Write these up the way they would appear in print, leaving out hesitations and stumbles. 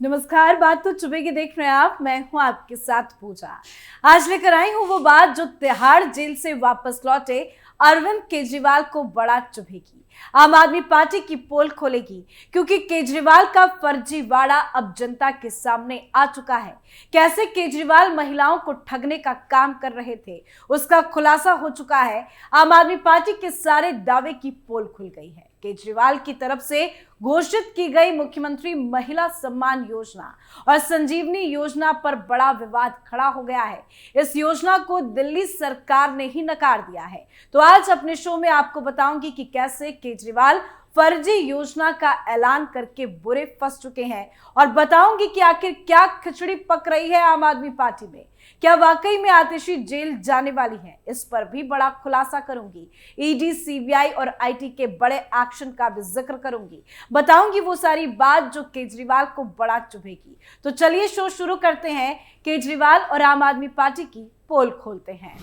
नमस्कार। बात तो चुभे की देख रहे हैं आप। मैं हूं आपके साथ पूजा। आज लेकर आई हूं वो बात जो तिहाड़ जेल से वापस लौटे अरविंद केजरीवाल को बड़ा चुभेगी। आम आदमी पार्टी की पोल खोलेगी, क्योंकि केजरीवाल का फर्जीवाड़ा अब जनता के सामने आ चुका है। कैसे केजरीवाल महिलाओं को ठगने का काम कर रहे थे, उसका खुलासा हो चुका है। आम आदमी पार्टी के सारे दावे की पोल खुल गई है। केजरीवाल की तरफ से घोषित की गई मुख्यमंत्री महिला सम्मान योजना और संजीवनी योजना पर बड़ा विवाद खड़ा हो गया है। इस योजना को दिल्ली सरकार ने ही नकार दिया है। तो आज अपने शो में आपको बताऊंगी कि कैसे केजरीवाल फर्जी योजना का ऐलान करके बुरे फंस चुके हैं, और बताऊंगी कि आखिर क्या खिचड़ी पक रही है आम आदमी पार्टी में। क्या वाकई में आतिशी जेल जाने वाली है, इस पर भी बड़ा खुलासा करूंगी। ईडी, सीबीआई और आईटी के बड़े एक्शन का भी जिक्र करूंगी। बताऊंगी वो सारी बात जो केजरीवाल को बड़ा चुभेगी। तो चलिए शो शुरू करते हैं। केजरीवाल और आम आदमी पार्टी की पोल खोलते हैं।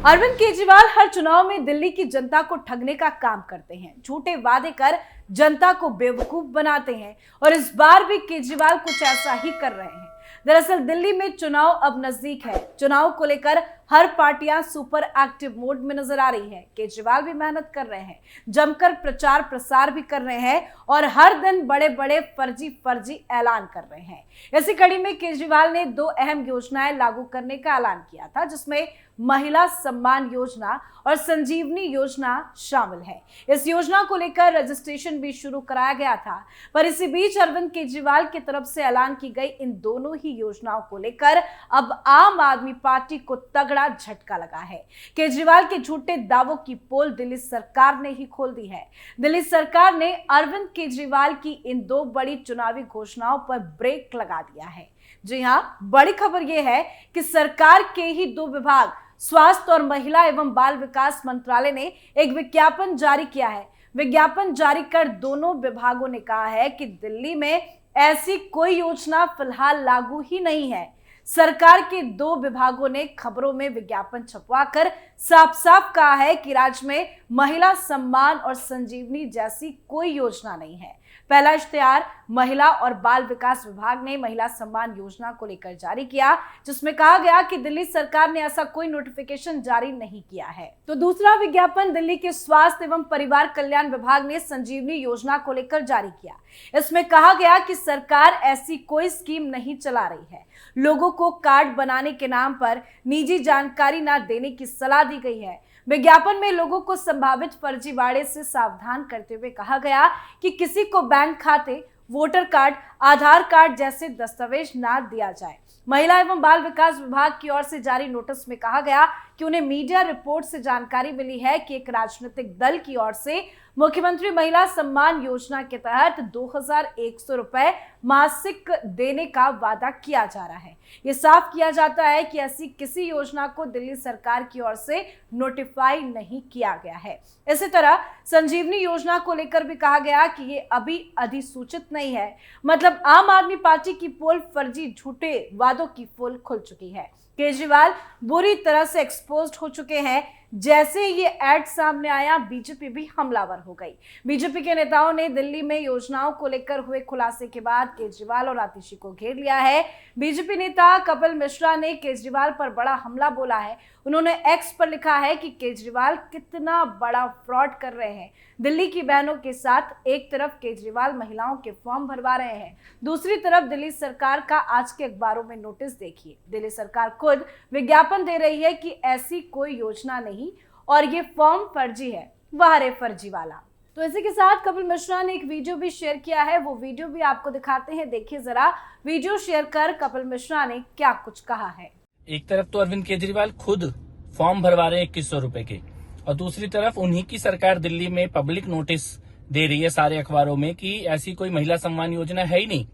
अरविंद केजरीवाल हर चुनाव में दिल्ली की जनता को ठगने का काम करते हैं, झूठे वादे कर जनता को बेवकूफ बनाते हैं, और इस बार भी केजरीवाल कुछ ऐसा ही कर रहे हैं। दरअसल दिल्ली में चुनाव अब नजदीक है। चुनाव को लेकर हर पार्टियां सुपर एक्टिव मोड में नजर आ रही हैं। केजरीवाल भी मेहनत कर रहे हैं, जमकर प्रचार प्रसार भी कर रहे हैं, और हर दिन बड़े बड़े फर्जी ऐलान कर रहे हैं। इसी कड़ी में केजरीवाल ने 2 अहम योजनाएं लागू करने का ऐलान किया था, जिसमें महिला सम्मान योजना और संजीवनी योजना शामिल है। इस योजना को लेकर रजिस्ट्रेशन भी शुरू कराया गया था, पर इसी बीच अरविंद केजरीवाल की तरफ से ऐलान की गई इन दोनों ही योजनाओं को लेकर अब आम आदमी पार्टी को तगड़ा झटका लगा है। केजरीवाल के झूठे दावों की पोल दिल्ली सरकार ने ही खोल दी है। दिल्ली सरकार ने अरविंद केजरीवाल की इन 2 बड़ी चुनावी घोषणाओं पर ब्रेक लगा दिया है। जी हां, बड़ी खबर यह है कि सरकार के ही 2 विभाग, स्वास्थ्य और महिला एवं बाल विकास मंत्रालय ने एक विज्ञापन जारी किया है। विज्ञापन जारी कर दोनों विभागों ने कहा है कि दिल्ली में ऐसी कोई योजना फिलहाल लागू ही नहीं है। सरकार के 2 विभागों ने खबरों में विज्ञापन छपवाकर साफ साफ कहा है कि राज्य में महिला सम्मान और संजीवनी जैसी कोई योजना नहीं है। पहला इश्तिहार महिला और बाल विकास विभाग ने महिला सम्मान योजना को लेकर जारी किया, जिसमें कहा गया कि दिल्ली सरकार ने ऐसा कोई नोटिफिकेशन जारी नहीं किया है। तो दूसरा विज्ञापन दिल्ली के स्वास्थ्य एवं परिवार कल्याण विभाग ने संजीवनी योजना को लेकर जारी किया। इसमें कहा गया कि सरकार ऐसी कोई स्कीम नहीं चला रही है। लोगों को कार्ड बनाने के नाम पर निजी जानकारी न देने की सलाह दी गई है। विज्ञापन में लोगों को संभावित फर्जीवाड़े से सावधान करते हुए कहा गया कि किसी को बैंक खाते, वोटर कार्ड, आधार कार्ड जैसे दस्तावेज ना दिया जाए। महिला एवं बाल विकास विभाग की ओर से जारी नोटिस में कहा गया कि उन्हें मीडिया रिपोर्ट से जानकारी मिली है कि एक राजनीतिक दल की ओर से मुख्यमंत्री महिला सम्मान योजना के तहत 2100 रुपए मासिक देने का वादा किया जा रहा है। ये साफ किया जाता है कि ऐसी किसी योजना को दिल्ली सरकार की ओर से नोटिफाई नहीं किया गया है। इसी तरह संजीवनी योजना को लेकर भी कहा गया कि ये अभी अधिसूचित नहीं है। मतलब आम आदमी पार्टी की पोल फर्जी झूठे वादों की पोल खुल चुकी है। केजरीवाल बुरी तरह से एक्सपोज्ड हो चुके हैं। जैसे ये एड सामने आया, बीजेपी भी हमलावर हो गई। बीजेपी के नेताओं ने दिल्ली में योजनाओं को लेकर हुए खुलासे के बाद केजरीवाल और आतिशी को घेर लिया है। बीजेपी नेता कपिल मिश्रा ने केजरीवाल पर बड़ा हमला बोला है। उन्होंने एक्स पर लिखा है कि केजरीवाल कितना बड़ा फ्रॉड कर रहे हैं। दिल्ली की बहनों के साथ एक तरफ केजरीवाल महिलाओं के फॉर्म भरवा रहे हैं, दूसरी तरफ दिल्ली सरकार का आज के अखबारों में नोटिस देखिए। दिल्ली सरकार खुद विज्ञापन दे रही है कि ऐसी कोई योजना नहीं और ये फॉर्म फर्जी है। वाह रे फर्जी वाला। तो इसी के साथ कपिल मिश्रा ने एक वीडियो भी शेयर किया है। वो वीडियो भी आपको दिखाते हैं, देखिए जरा। वीडियो शेयर कर कपिल मिश्रा ने क्या कुछ कहा है। एक तरफ तो अरविंद केजरीवाल खुद फॉर्म भरवा रहे हैं 2100 रुपए के, और दूसरी तरफ उन्हीं की सरकार दिल्ली में पब्लिक नोटिस दे रही है सारे अखबारों में कि ऐसी कोई महिला सम्मान योजना है ही नहीं,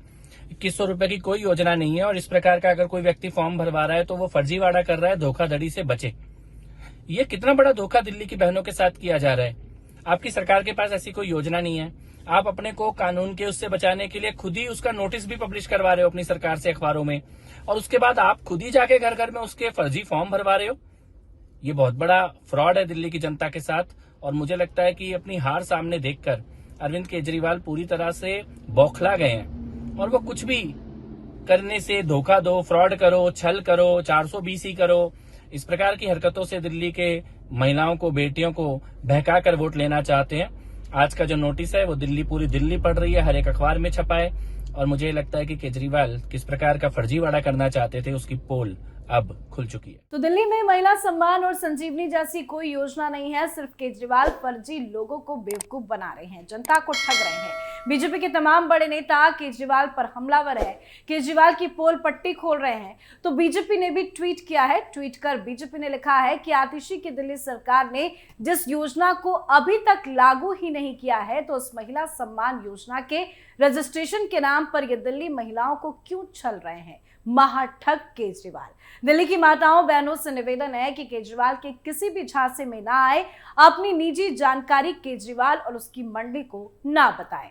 2100 रुपए की कोई योजना नहीं है, और इस प्रकार का अगर कोई व्यक्ति फॉर्म भरवा रहा है तो वो फर्जीवाड़ा कर रहा है, धोखाधड़ी से बचे। ये कितना बड़ा धोखा दिल्ली की बहनों के साथ किया जा रहा है। आपकी सरकार के पास ऐसी कोई योजना नहीं है। आप अपने को कानून के उससे बचाने के लिए खुद ही उसका नोटिस भी पब्लिश करवा रहे हो अपनी सरकार से अखबारों में, और उसके बाद आप खुद ही जाके घर घर में उसके फर्जी फॉर्म भरवा रहे हो। ये बहुत बड़ा फ्रॉड है दिल्ली की जनता के साथ, और मुझे लगता है कि अपनी हार सामने देखकर अरविंद केजरीवाल पूरी तरह से बौखला गए हैं। और वो कुछ भी करने से धोखा दो, फ्रॉड करो, छल करो, 420 करो, इस प्रकार की हरकतों से दिल्ली के महिलाओं को, बेटियों को बहका कर वोट लेना चाहते हैं। आज का जो नोटिस है वो पूरी दिल्ली पढ़ रही है, हर एक अखबार में छपा है और मुझे लगता है कि केजरीवाल किस प्रकार का फर्जीवाड़ा करना चाहते थे उसकी पोल अब खुल चुकी है। तो दिल्ली में महिला सम्मान और संजीवनी जैसी कोई योजना नहीं है, सिर्फ केजरीवाल फर्जी लोगों को बेवकूफ बना रहे हैं, जनता को ठग रहे हैं। बीजेपी के तमाम बड़े नेता केजरीवाल पर हमलावर है, केजरीवाल की पोल पट्टी खोल रहे हैं। तो बीजेपी ने भी ट्वीट किया है। ट्वीट कर बीजेपी ने लिखा है कि आतिशी की दिल्ली सरकार ने जिस योजना को अभी तक लागू ही नहीं किया है, तो उस महिला सम्मान योजना के रजिस्ट्रेशन के नाम पर ये दिल्ली महिलाओं को क्यों छल रहे हैं। महाठग केजरीवाल। दिल्ली की माताओं बहनों से निवेदन है कि केजरीवाल के किसी भी झांसे में ना आए, अपनी निजी जानकारी केजरीवाल और उसकी मंडली को ना बताएं।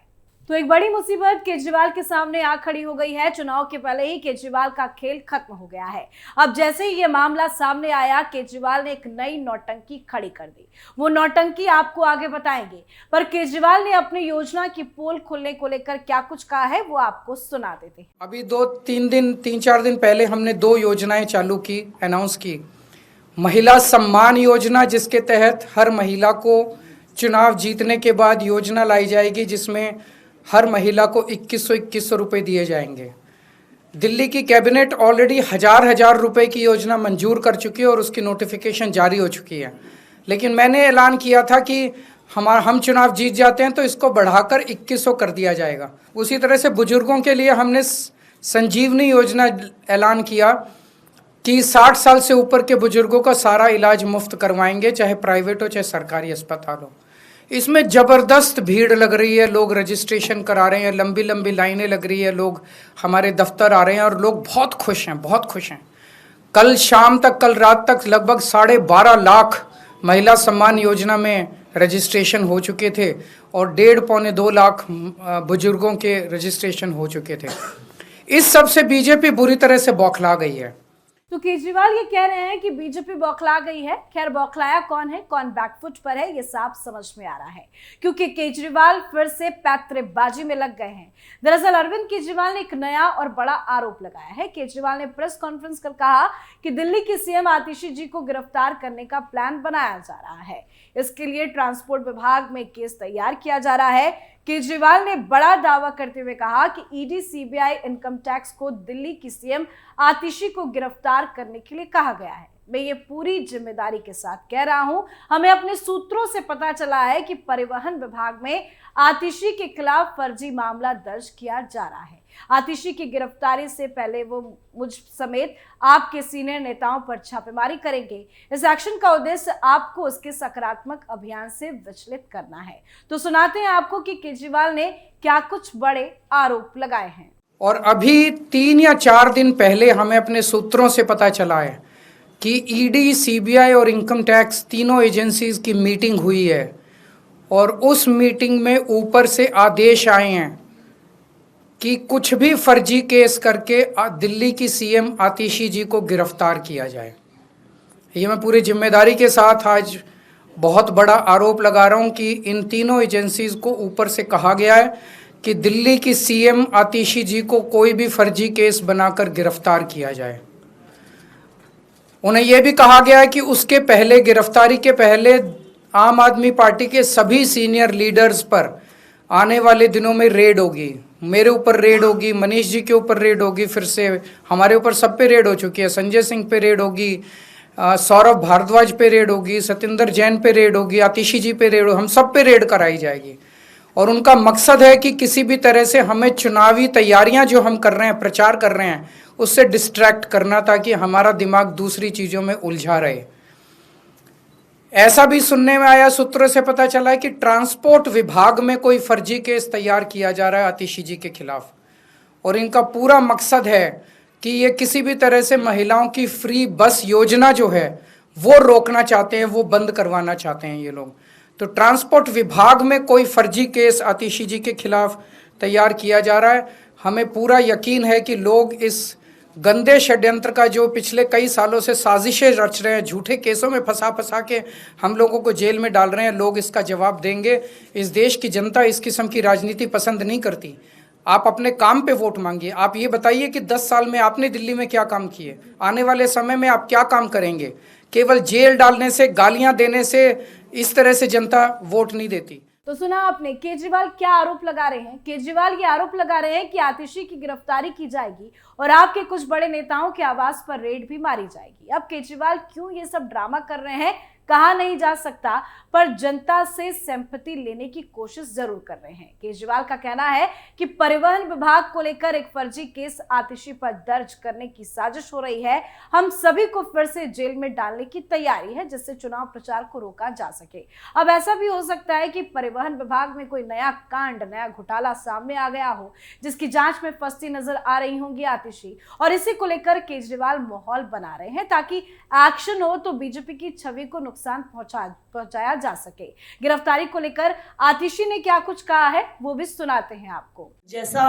तो एक बड़ी मुसीबत केजरीवाल के सामने आ खड़ी हो गई है। चुनाव के पहले ही केजरीवाल का खेल खत्म हो गया है। अब जैसे ही ये मामला सामने आया, केजरीवाल ने एक नई नौटंकी खड़ी कर दी। वो नौटंकी आपको आगे बताएंगे, पर केजरीवाल ने अपनी योजना की पोल खोलने को लेकर क्या कुछ कहा है वो आपको सुना देते हैं। अभी 3-4 दिन पहले हमने 2 योजनाएं चालू की, अनाउंस की। महिला सम्मान योजना, जिसके तहत हर महिला को चुनाव जीतने के बाद योजना लाई जाएगी, जिसमें हर महिला को 2100 रुपये दिए जाएंगे। दिल्ली की कैबिनेट ऑलरेडी हजार रुपए की योजना मंजूर कर चुकी है और उसकी नोटिफिकेशन जारी हो चुकी है। लेकिन मैंने ऐलान किया था कि हम चुनाव जीत जाते हैं तो इसको बढ़ाकर 2100 कर दिया जाएगा। उसी तरह से बुजुर्गों के लिए हमने संजीवनी योजना ऐलान किया कि 60 साल से ऊपर के बुजुर्गों का सारा इलाज मुफ्त करवाएंगे, चाहे प्राइवेट हो चाहे सरकारी अस्पताल हो। इसमें ज़बरदस्त भीड़ लग रही है, लोग रजिस्ट्रेशन करा रहे हैं, लंबी लंबी लाइनें लग रही है, लोग हमारे दफ्तर आ रहे हैं और लोग बहुत खुश हैं, बहुत खुश हैं। कल रात तक लगभग 12.5 लाख महिला सम्मान योजना में रजिस्ट्रेशन हो चुके थे और 1.5-2 लाख बुजुर्गों के रजिस्ट्रेशन हो चुके थे। इस सब से बीजेपी बुरी तरह से बौखला गई है। तो केजरीवाल ये कह रहे हैं कि बीजेपी बौखला गई है। खैर, बौखलाया कौन है, कौन बैकफुट पर है, ये साफ समझ में आ रहा है, क्योंकि केजरीवाल फिर से पैंतरेबाजी में लग गए हैं। दरअसल अरविंद केजरीवाल ने एक नया और बड़ा आरोप लगाया है। केजरीवाल ने प्रेस कॉन्फ्रेंस कर कहा कि दिल्ली की सीएम आतिशी जी को गिरफ्तार करने का प्लान बनाया जा रहा है। इसके लिए ट्रांसपोर्ट विभाग में केस तैयार किया जा रहा है। केजरीवाल ने बड़ा दावा करते हुए कहा कि ईडी, सीबीआई, इनकम टैक्स को दिल्ली की सीएम आतिशी को गिरफ्तार करने के लिए कहा गया है। मैं ये पूरी जिम्मेदारी के साथ कह रहा हूं। हमें अपने सूत्रों से पता चला है कि परिवहन विभाग में आतिशी के खिलाफ फर्जी मामला दर्ज किया जा रहा है। आतिशी की गिरफ्तारी से पहले वो मुझ समेत आपके सीनियर नेताओं पर छापेमारी करेंगे। इस एक्शन का उद्देश्य आपको उसके सकारात्मक अभियान से विचलित करना है। तो सुनाते हैं आपको कि केजरीवाल ने क्या कुछ बड़े आरोप लगाए हैं। और अभी 3 या 4 दिन पहले हमें अपने सूत्रों से पता चला है कि ईडी, सीबीआई और इनकम टैक्स तीनों एजेंसीज की मीटिंग हुई है और उस मीटिंग में ऊपर से आदेश आए हैं कि कुछ भी फर्जी केस करके दिल्ली की सीएम आतिशी जी को गिरफ्तार किया जाए। ये मैं पूरी जिम्मेदारी के साथ आज बहुत बड़ा आरोप लगा रहा हूँ कि इन तीनों एजेंसीज को ऊपर से कहा गया है कि दिल्ली की सीएम आतिशी जी को कोई भी फर्जी केस बनाकर गिरफ्तार किया जाए। उन्हें यह भी कहा गया है कि उसके पहले, गिरफ्तारी के पहले, आम आदमी पार्टी के सभी सीनियर लीडर्स पर आने वाले दिनों में रेड होगी। मेरे ऊपर रेड होगी, मनीष जी के ऊपर रेड होगी, फिर से हमारे ऊपर सब पे रेड हो चुकी है। संजय सिंह पे रेड होगी, सौरभ भारद्वाज पे रेड होगी, सत्येंद्र जैन पे रेड होगी, आतिशी जी पे रेड होगी, हम सब पे रेड कराई जाएगी। और उनका मकसद है कि किसी भी तरह से हमें चुनावी तैयारियां जो हम कर रहे हैं, प्रचार कर रहे हैं, उससे डिस्ट्रैक्ट करना, ताकि हमारा दिमाग दूसरी चीज़ों में उलझा रहे। ऐसा भी सुनने में आया, सूत्रों से पता चला है कि ट्रांसपोर्ट विभाग में कोई फर्जी केस तैयार किया जा रहा है आतिशी जी के खिलाफ, और इनका पूरा मकसद है कि ये किसी भी तरह से महिलाओं की फ्री बस योजना जो है वो रोकना चाहते हैं, वो बंद करवाना चाहते हैं ये लोग। तो ट्रांसपोर्ट विभाग में कोई फर्जी केस आतिशी जी के खिलाफ तैयार किया जा रहा है। हमें पूरा यकीन है कि लोग इस गंदे षड्यंत्र का, जो पिछले कई सालों से साजिशें रच रहे हैं, झूठे केसों में फंसा के हम लोगों को जेल में डाल रहे हैं, लोग इसका जवाब देंगे। इस देश की जनता इस किस्म की राजनीति पसंद नहीं करती। आप अपने काम पे वोट मांगिए। आप ये बताइए कि 10 साल में आपने दिल्ली में क्या काम किए, आने वाले समय में आप क्या काम करेंगे। केवल जेल डालने से, गालियां देने से इस तरह से जनता वोट नहीं देती। तो सुना आपने, केजरीवाल क्या आरोप लगा रहे हैं। केजरीवाल ये आरोप लगा रहे हैं कि आतिशी की गिरफ्तारी की जाएगी और आपके कुछ बड़े नेताओं के आवास पर रेड भी मारी जाएगी। अब केजरीवाल क्यों ये सब ड्रामा कर रहे हैं कहा नहीं जा सकता, पर जनता से सिंपैथी लेने की कोशिश जरूर कर रहे हैं। केजरीवाल का कहना है कि परिवहन विभाग को लेकर एक फर्जी केस आतिशी पर दर्ज करने की साजिश हो रही है। हम सभी को फिर से जेल में डालने की तैयारी है जिससे चुनाव प्रचार को रोका जा सके। अब ऐसा भी हो सकता है कि परिवहन विभाग में कोई नया कांड, नया घोटाला सामने आ गया हो जिसकी जांच में फंसती नजर आ रही होंगी आतिशी, और इसी को लेकर केजरीवाल माहौल बना रहे हैं ताकि एक्शन हो तो बीजेपी की छवि को नुकसान पहुंचाया जा सके। गिरफ्तारी को लेकर आतिशी ने क्या कुछ कहा है वो भी सुनाते हैं आपको। जैसा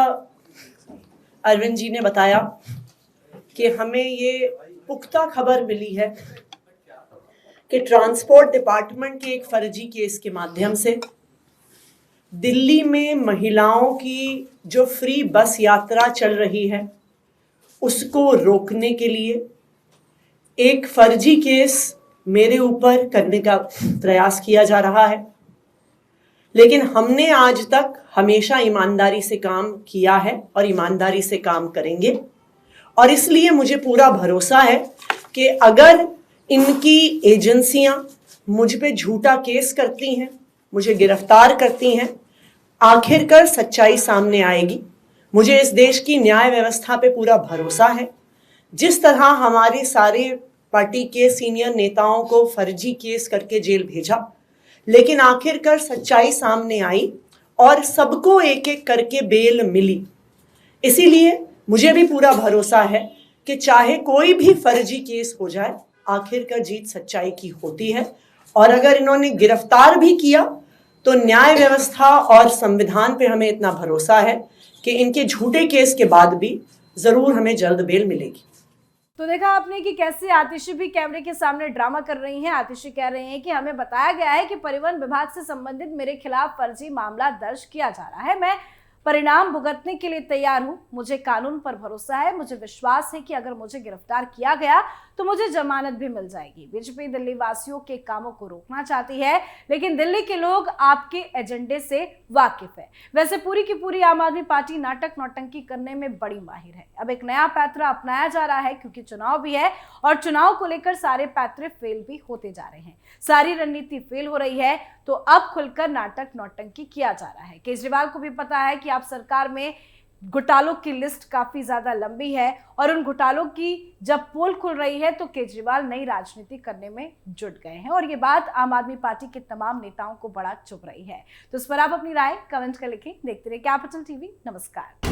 अरविंद जी ने बताया कि हमें ये पुख्ता खबर मिली है कि ट्रांसपोर्ट डिपार्टमेंट के एक फर्जी केस के माध्यम से दिल्ली में महिलाओं की जो फ्री बस यात्रा चल रही है उसको रोकने के लिए एक फर्जी केस मेरे ऊपर करने का प्रयास किया जा रहा है। लेकिन हमने आज तक हमेशा ईमानदारी से काम किया है और ईमानदारी से काम करेंगे, और इसलिए मुझे पूरा भरोसा है कि अगर इनकी एजेंसियां मुझ पे झूठा केस करती हैं, मुझे गिरफ्तार करती हैं, आखिरकार सच्चाई सामने आएगी। मुझे इस देश की न्याय व्यवस्था पे पूरा भरोसा है। जिस तरह हमारे सारे पार्टी के सीनियर नेताओं को फर्जी केस करके जेल भेजा, लेकिन आखिरकार सच्चाई सामने आई और सबको एक एक करके बेल मिली। इसीलिए मुझे भी पूरा भरोसा है कि चाहे कोई भी फर्जी केस हो जाए, आखिरकार जीत सच्चाई की होती है। और अगर इन्होंने गिरफ्तार भी किया तो न्याय व्यवस्था और संविधान पे हमें इतना भरोसा है कि इनके झूठे केस के बाद भी जरूर हमें जल्द बेल मिलेगी। तो देखा आपने कि कैसे आतिशी भी कैमरे के सामने ड्रामा कर रही हैं। आतिशी कह रही हैं कि हमें बताया गया है कि परिवहन विभाग से संबंधित मेरे खिलाफ फर्जी मामला दर्ज किया जा रहा है। मैं परिणाम भुगतने के लिए तैयार हूं। मुझे कानून पर भरोसा है। मुझे विश्वास है कि अगर मुझे गिरफ्तार किया गया तो मुझे जमानत भी मिल जाएगी। बीजेपी दिल्ली वासियों के कामों को रोकना चाहती है, लेकिन दिल्ली के लोग आपके एजेंडे से वाकिफ है। वैसे पूरी की पूरी आम आदमी पार्टी नाटक नौटंकी करने में बड़ी माहिर है। अब एक नया पैतरा अपनाया जा रहा है क्योंकि चुनाव भी है और चुनाव को लेकर सारे पैतरे फेल भी होते जा रहे हैं। सारी रणनीति फेल हो रही है तो अब खुलकर नाटक नौटंकी किया जा रहा है। केजरीवाल को भी पता है कि आप सरकार में घोटालों की लिस्ट काफी ज्यादा लंबी है और उन घोटालों की जब पोल खुल रही है तो केजरीवाल नई राजनीति करने में जुट गए हैं, और ये बात आम आदमी पार्टी के तमाम नेताओं को बड़ा चुभ रही है। तो इस पर आप अपनी राय कमेंट कर लिखें। देखते रहिए कैपिटल टीवी। नमस्कार।